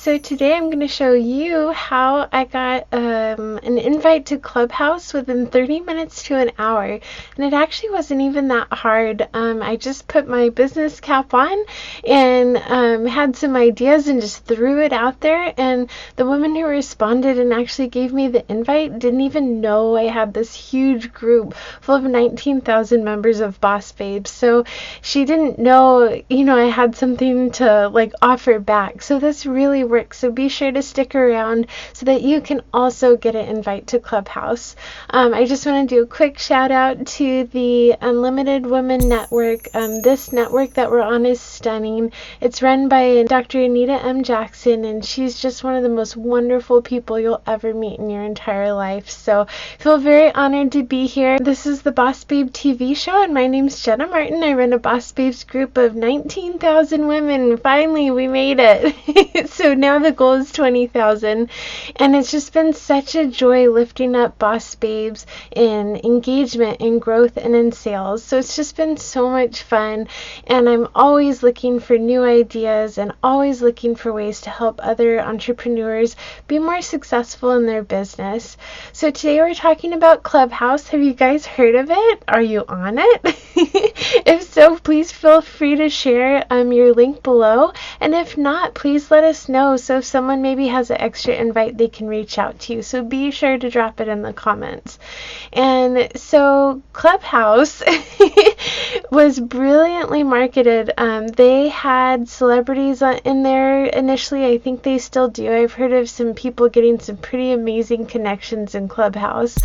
So today I'm going to show you how I got an invite to Clubhouse within 30 minutes to an hour. And it actually wasn't even that hard. I just put my business cap on and had some ideas and just threw it out there. And the woman who responded and actually gave me the invite didn't even know I had this huge group full of 19,000 members of Boss Babes. So she didn't know, I had something to offer back. So this really works. So be sure to stick around so that you can also get an invite to Clubhouse. I just want to do a quick shout out to the Unlimited Women Network. This network that we're on is stunning. It's run by Dr. Anita M. Jackson, and she's just one of the most wonderful people you'll ever meet in your entire life. So I feel very honored to be here. This is the Boss Babe TV show, and my name's Jenna Martin. I run a Boss Babes group of 19,000 women. Finally, we made it. So now the goal is 20,000, and it's just been such a joy lifting up Boss Babes in engagement, in growth, and in sales. So it's just been so much fun, and I'm always looking for new ideas and always looking for ways to help other entrepreneurs be more successful in their business. So today we're talking about Clubhouse. Have you guys heard of it? Are you on it? If so, please feel free to share your link below, and if not, please let us know, so if someone maybe has an extra invite, they can reach out to you. So be sure to drop it in the comments. And so Clubhouse was brilliantly marketed. They had celebrities in there initially. I think they still do. I've heard of some people getting some pretty amazing connections in Clubhouse.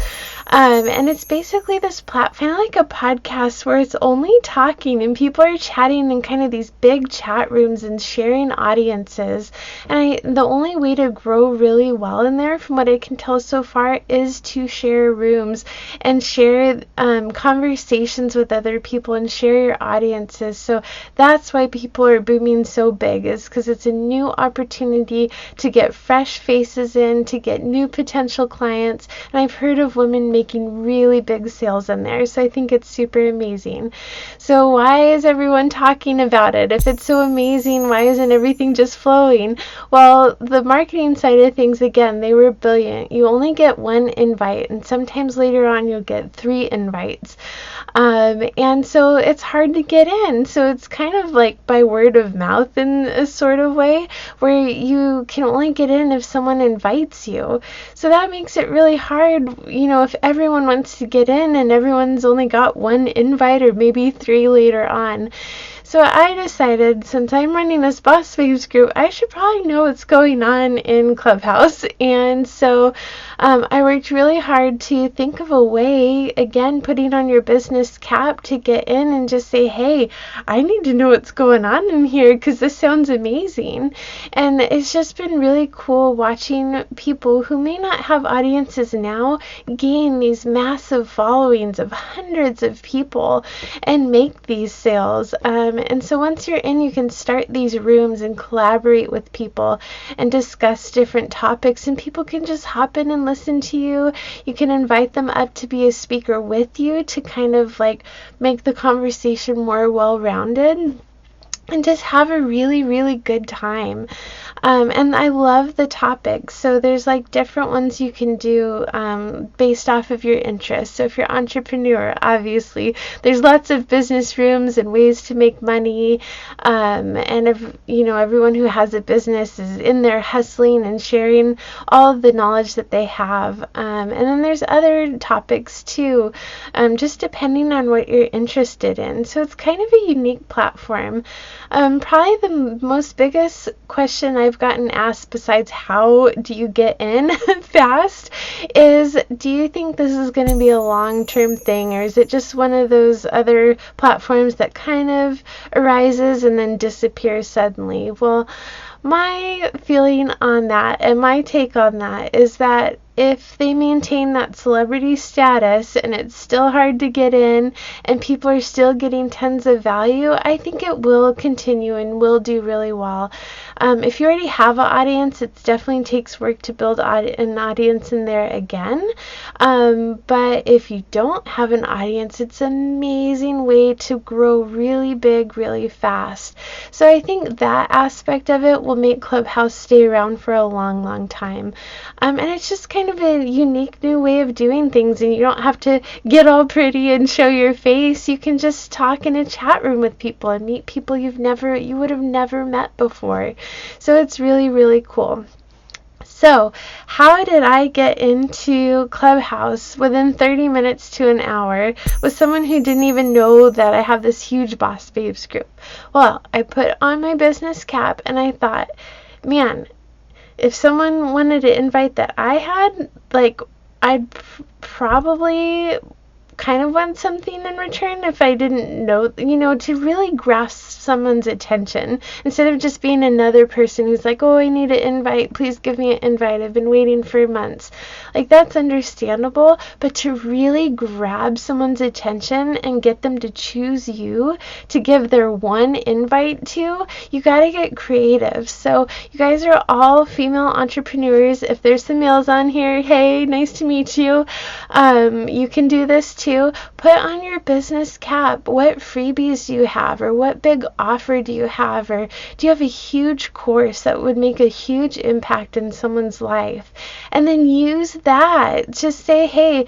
And it's basically this platform, kind of like a podcast, where it's only talking and people are chatting in kind of these big chat rooms and sharing audiences. And the only way to grow really well in there, from what I can tell so far, is to share rooms and share conversations with other people and share your audiences. So that's why people are booming so big, is because it's a new opportunity to get fresh faces in, to get new potential clients. And I've heard of women making really big sales in there. So I think it's super amazing. So why is everyone talking about it? If it's so amazing, why isn't everything just flowing? Well, the marketing side of things, again, they were brilliant. You only get one invite, and sometimes later on you'll get 3 invites. And so it's hard to get in. So it's kind of like by word of mouth in a sort of way, where you can only get in if someone invites you. So that makes it really hard, if everyone wants to get in and everyone's only got 1 invite or maybe 3 later on. So I decided, since I'm running this Boss Babes group, I should probably know what's going on in Clubhouse. And so I worked really hard to think of a way, again, putting on your business cap, to get in and just say, hey, I need to know what's going on in here because this sounds amazing. And it's just been really cool watching people who may not have audiences now gain these massive followings of hundreds of people and make these sales. And so once you're in, you can start these rooms and collaborate with people and discuss different topics, and people can just hop in and listen to you. You can invite them up to be a speaker with you to kind of make the conversation more well-rounded, and just have a really, really good time. And I love the topics. So there's different ones you can do based off of your interests. So if you're an entrepreneur, obviously, there's lots of business rooms and ways to make money. And everyone who has a business is in there hustling and sharing all of the knowledge that they have. And then there's other topics too, just depending on what you're interested in. So it's kind of a unique platform. Probably the most biggest question I've gotten asked, besides how do you get in fast, is, do you think this is going to be a long-term thing, or is it just one of those other platforms that kind of arises and then disappears suddenly? Well, my feeling on that and my take on that is that if they maintain that celebrity status and it's still hard to get in and people are still getting tons of value, I think it will continue and will do really well. If you already have an audience, it definitely takes work to build an audience in there again. But if you don't have an audience, it's an amazing way to grow really big, really fast. So I think that aspect of it will make Clubhouse stay around for a long, long time. And it's just kind of a unique new way of doing things, and you don't have to get all pretty and show your face. You can just talk in a chat room with people and meet people you would have never met before. So it's really, really cool. So, how did I get into Clubhouse within 30 minutes to an hour with someone who didn't even know that I have this huge Boss Babes group? Well, I put on my business cap and I thought, man, if someone wanted an invite that I had, like, I'd probably kind of want something in return if I didn't know, to really grasp someone's attention instead of just being another person who's like, oh, I need an invite, please give me an invite, I've been waiting for months. Like, that's understandable, but to really grab someone's attention and get them to choose you to give their one invite to, you gotta get creative. So you guys are all female entrepreneurs. If there's some males on here, hey, nice to meet you. You can do this too. Put on your business cap. What freebies do you have, or what big offer do you have, or do you have a huge course that would make a huge impact in someone's life? And then use that. Just say, hey,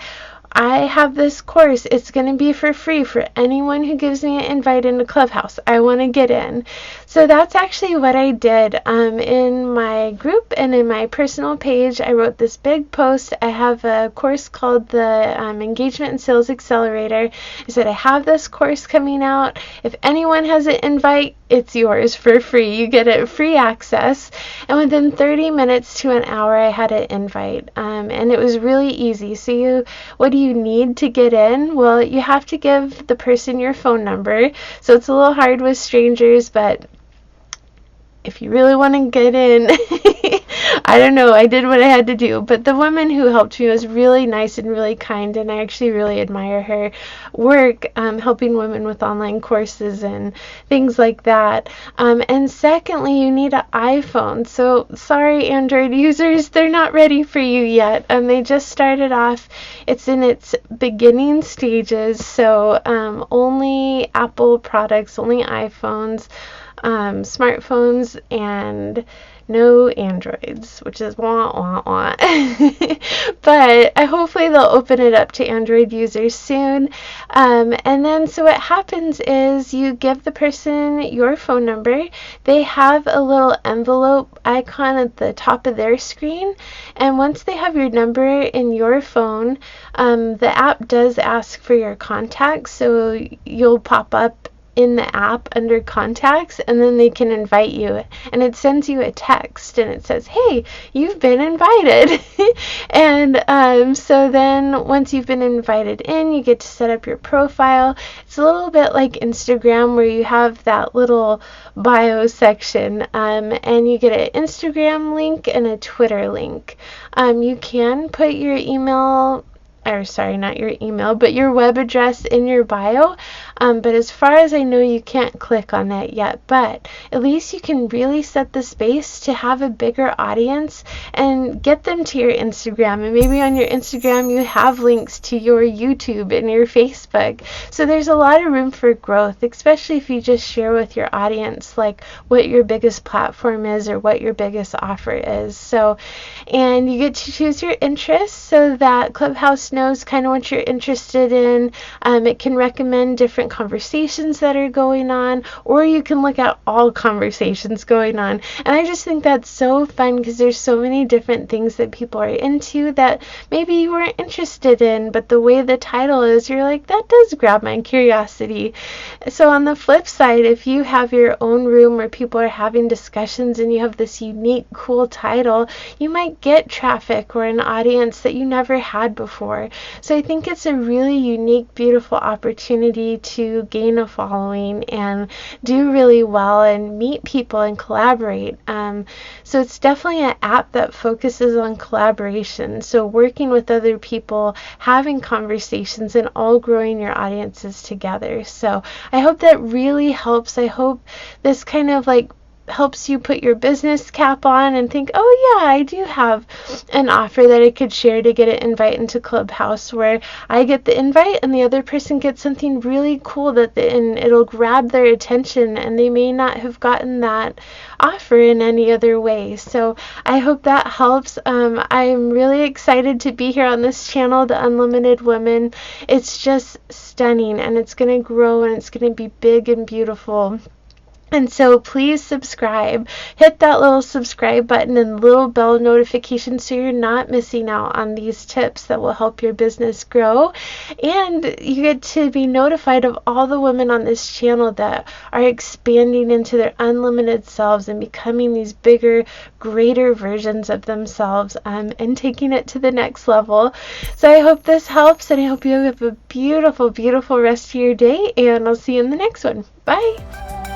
I have this course. It's going to be for free for anyone who gives me an invite into Clubhouse. I want to get in. So that's actually what I did. In my group and in my personal page, I wrote this big post. I have a course called the Engagement and Sales Accelerator. I said, I have this course coming out. If anyone has an invite, it's yours for free. You get it free access. And within 30 minutes to an hour, I had an invite. And it was really easy. So what do you need to get in? Well, you have to give the person your phone number. So it's a little hard with strangers, but if you really want to get in, I don't know, I did what I had to do. But the woman who helped me was really nice and really kind, and I actually really admire her work helping women with online courses and things like that. And secondly, you need an iPhone. So sorry, Android users, they're not ready for you yet. They just started off. It's in its beginning stages, so only Apple products, only iPhones, smartphones, and no Androids, which is wah, wah, wah. But hopefully they'll open it up to Android users soon. And then so what happens is you give the person your phone number. They have a little envelope icon at the top of their screen. And once they have your number in your phone, the app does ask for your contacts. So you'll pop up in the app under contacts, and then they can invite you, and it sends you a text and it says, hey, you've been invited. And so then once you've been invited in, you get to set up your profile. It's a little bit like Instagram, where you have that little bio section, and you get an Instagram link and a Twitter link. You can put your email, or sorry, not your email, but your web address in your bio. But as far as I know, you can't click on that yet. But at least you can really set the space to have a bigger audience and get them to your Instagram. And maybe on your Instagram, you have links to your YouTube and your Facebook. So there's a lot of room for growth, especially if you just share with your audience like what your biggest platform is or what your biggest offer is. So, and you get to choose your interests so that Clubhouse knows kind of what you're interested in. It can recommend different conversations that are going on, or you can look at all conversations going on. And I just think that's so fun, because there's so many different things that people are into that maybe you weren't interested in, but the way the title is, you're like, that does grab my curiosity. So on the flip side, if you have your own room where people are having discussions and you have this unique, cool title, you might get traffic or an audience that you never had before. more. So I think it's a really unique, beautiful opportunity to gain a following and do really well and meet people and collaborate. So it's definitely an app that focuses on collaboration. So working with other people, having conversations, and all growing your audiences together. So I hope that really helps. I hope this kind of like helps you put your business cap on and think, oh yeah, I do have an offer that I could share to get an invite into Clubhouse, where I get the invite and the other person gets something really cool and it'll grab their attention, and they may not have gotten that offer in any other way. So I hope that helps. I'm really excited to be here on this channel, The Unlimited Women. It's just stunning, and it's going to grow, and it's going to be big and beautiful. And so please subscribe, hit that little subscribe button and little bell notification so you're not missing out on these tips that will help your business grow. And you get to be notified of all the women on this channel that are expanding into their unlimited selves and becoming these bigger, greater versions of themselves, and taking it to the next level. So I hope this helps, and I hope you have a beautiful, beautiful rest of your day, and I'll see you in the next one. Bye!